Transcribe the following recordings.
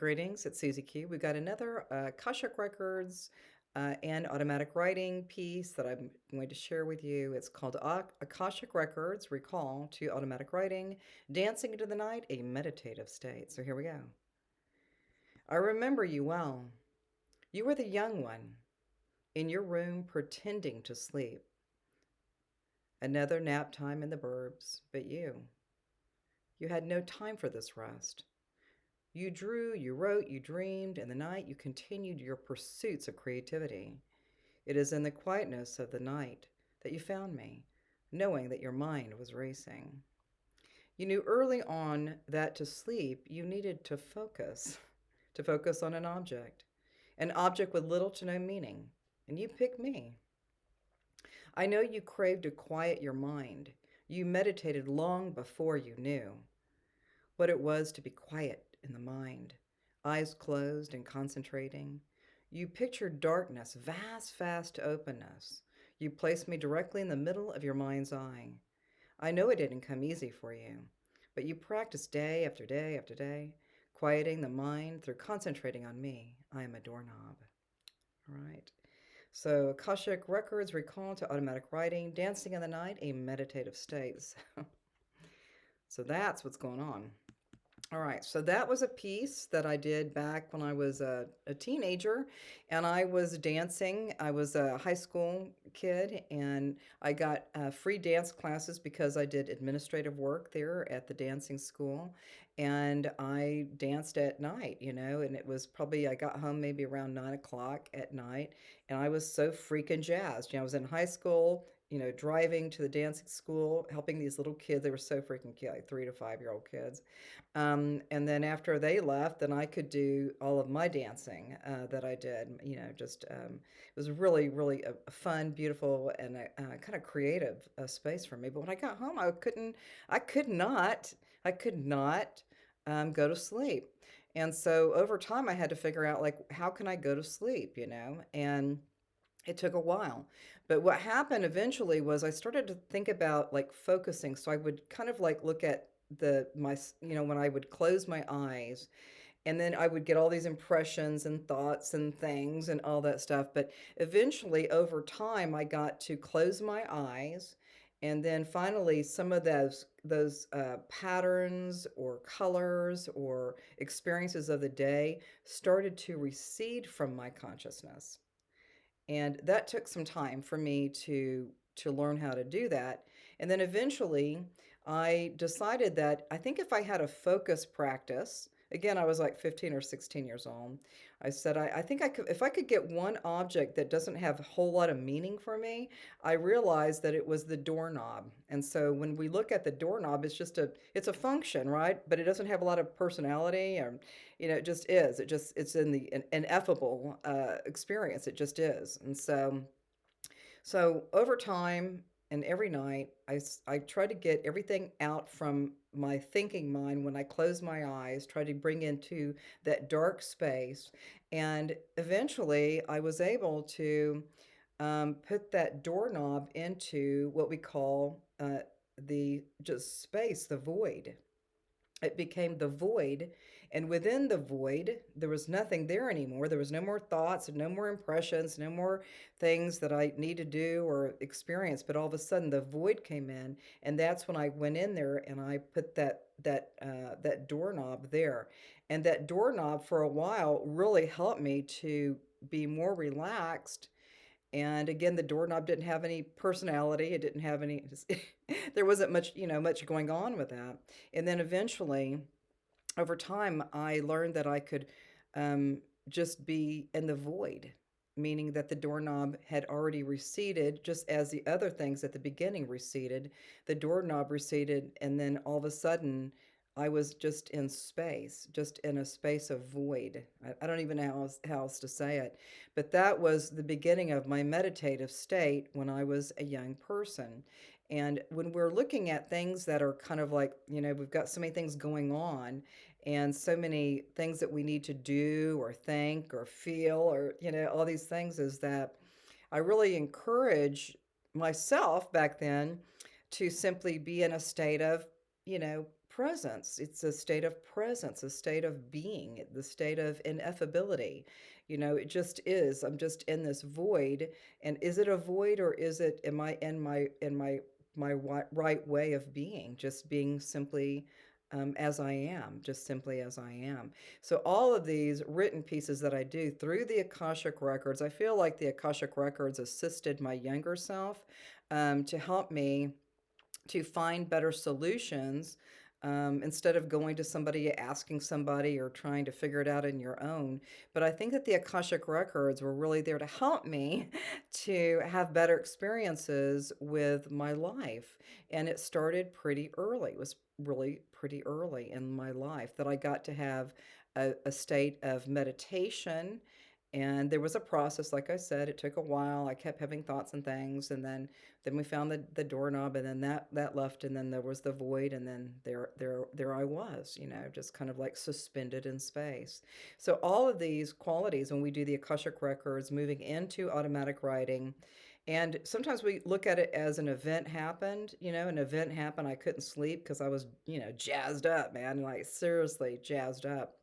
Greetings, it's Susie Q. We got another Akashic Records and automatic writing piece that I'm going to share with you. It's called Akashic Records Recall to Automatic Writing, Dancing into the Night, a Meditative State. So here we go. I remember you well. You were the young one in your room pretending to sleep. Another nap time in the burbs, but you had no time for this rest. You drew, you wrote, you dreamed. In the night, you continued your pursuits of creativity. It is in the quietness of the night that you found me, knowing that your mind was racing. You knew early on that to sleep, you needed to focus on an object with little to no meaning. And you picked me. I know you craved to quiet your mind. You meditated long before you knew what it was to be quiet in the mind, eyes closed and concentrating. You pictured darkness, vast openness. You placed me directly in the middle of your mind's eye. I know it didn't come easy for you, but you practiced day after day after day, quieting the mind through concentrating on me. I am a doorknob. All right. So, Akashic Records recall to automatic writing, dancing in the night, a meditative state. So that's what's going on. All right, so that was a piece that I did back when I was a teenager, and I was dancing. I was a high school kid, and I got free dance classes because I did administrative work there at the dancing school, and I danced at night, and it was probably, I got home maybe around 9 o'clock at night, and I was so freaking jazzed. I was in high school. Driving to the dancing school, helping these little kids. They were so freaking cute, like 3 to 5 year old kids. And then after they left, then I could do all of my dancing that I did. It was really a fun, beautiful, and a kind of creative space for me. But when I got home, I could not go to sleep. And so over time, I had to figure out, like, how can I go to sleep. And it took a while. But what happened eventually was I started to think about, like, focusing. So I would kind of like look at when I would close my eyes, and then I would get all these impressions and thoughts and things and all that stuff. But eventually over time I got to close my eyes, and then finally some of those patterns or colors or experiences of the day started to recede from my consciousness. And that took some time for me to learn how to do that. And then eventually I decided that I think if I had a focus practice, again, I was like 15 or 16 years old. I said, I think I could, if I could get one object that doesn't have a whole lot of meaning for me. I realized that it was the doorknob. And so when we look at the doorknob, it's a function, right? But it doesn't have a lot of personality, or, it just is. It's in the ineffable experience. It just is. And so over time and every night, I try to get everything out from my thinking mind when I close my eyes, try to bring into that dark space. And eventually, I was able to put that doorknob into what we call the just space, the void. It became the void, and within the void there was nothing there anymore. There was no more thoughts, no more impressions, no more things that I need to do or experience. But all of a sudden the void came in, and that's when I went in there and I put that doorknob there. And that doorknob for a while really helped me to be more relaxed. And again, the doorknob didn't have any personality. It didn't have any, there wasn't much going on with that. And then eventually, over time, I learned that I could just be in the void, meaning that the doorknob had already receded, just as the other things at the beginning receded. The doorknob receded, and then all of a sudden, I was just in space, just in a space of void. I don't even know how else to say it. But that was the beginning of my meditative state when I was a young person. And when we're looking at things that are kind of like, we've got so many things going on and so many things that we need to do or think or feel, or, all these things, is that I really encourage myself back then to simply be in a state of, presence. It's a state of presence, a state of being, the state of ineffability. It just is. I'm just in this void. And is it a void, or is it, am I in my right way of being, just being simply as I am, just simply as I am. So, all of these written pieces that I do through the Akashic Records, I feel like the Akashic Records assisted my younger self to help me to find better solutions instead of going to somebody, asking somebody, or trying to figure it out on your own. But I think that the Akashic Records were really there to help me to have better experiences with my life. And it started pretty early. It was really pretty early in my life that I got to have a state of meditation. And there was a process, like I said, it took a while. I kept having thoughts and things, and then we found the doorknob, and then that left, and then there was the void, and then there I was, just kind of like suspended in space. So all of these qualities, when we do the Akashic Records, moving into automatic writing, and sometimes we look at it as an event happened, an event happened. I couldn't sleep because I was, jazzed up, man, like seriously jazzed up.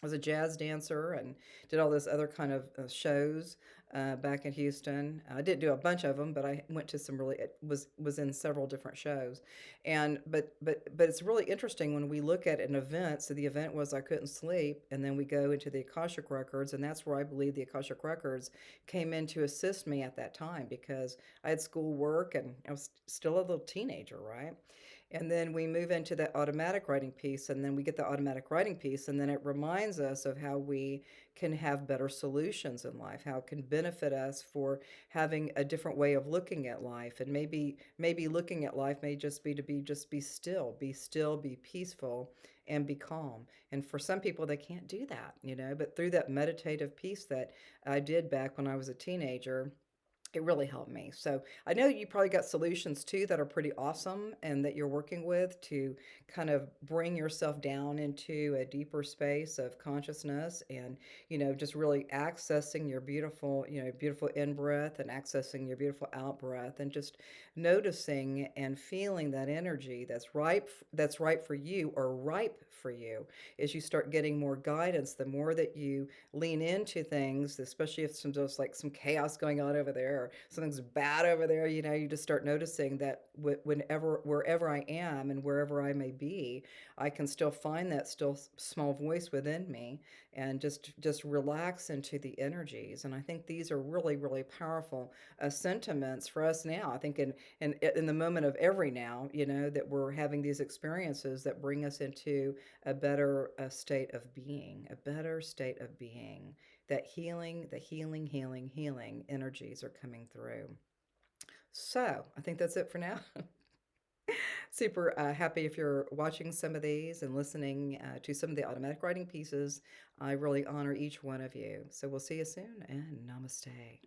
I was a jazz dancer and did all this other kind of shows back in Houston. I didn't do a bunch of them, but I went to some really it was in several different shows, and but it's really interesting when we look at an event. So the event was I couldn't sleep, and then we go into the Akashic Records, and that's where I believe the Akashic Records came in to assist me at that time because I had school work and I was still a little teenager, right? And then we move into the automatic writing piece, and then we get the automatic writing piece, and then it reminds us of how we can have better solutions in life, how it can benefit us for having a different way of looking at life. And maybe looking at life may just be to be still, be peaceful, and be calm. And for some people they can't do that, but through that meditative piece that I did back when I was a teenager, it really helped me. So I know you probably got solutions too that are pretty awesome and that you're working with to kind of bring yourself down into a deeper space of consciousness and, just really accessing your beautiful, beautiful in breath and accessing your beautiful out breath and just noticing and feeling that energy that's right for you or ripe for you as you start getting more guidance, the more that you lean into things, especially if there's like some chaos going on over there or something's bad over there, you just start noticing that wherever I am and wherever I may be, I can still find that still small voice within me and just relax into the energies. And I think these are really, really powerful sentiments for us now. I think in the moment of every now, that we're having these experiences that bring us into a better state of being, a better state of being. That healing energies are coming through. So I think that's it for now. Super happy if you're watching some of these and listening to some of the automatic writing pieces. I really honor each one of you. So we'll see you soon and namaste.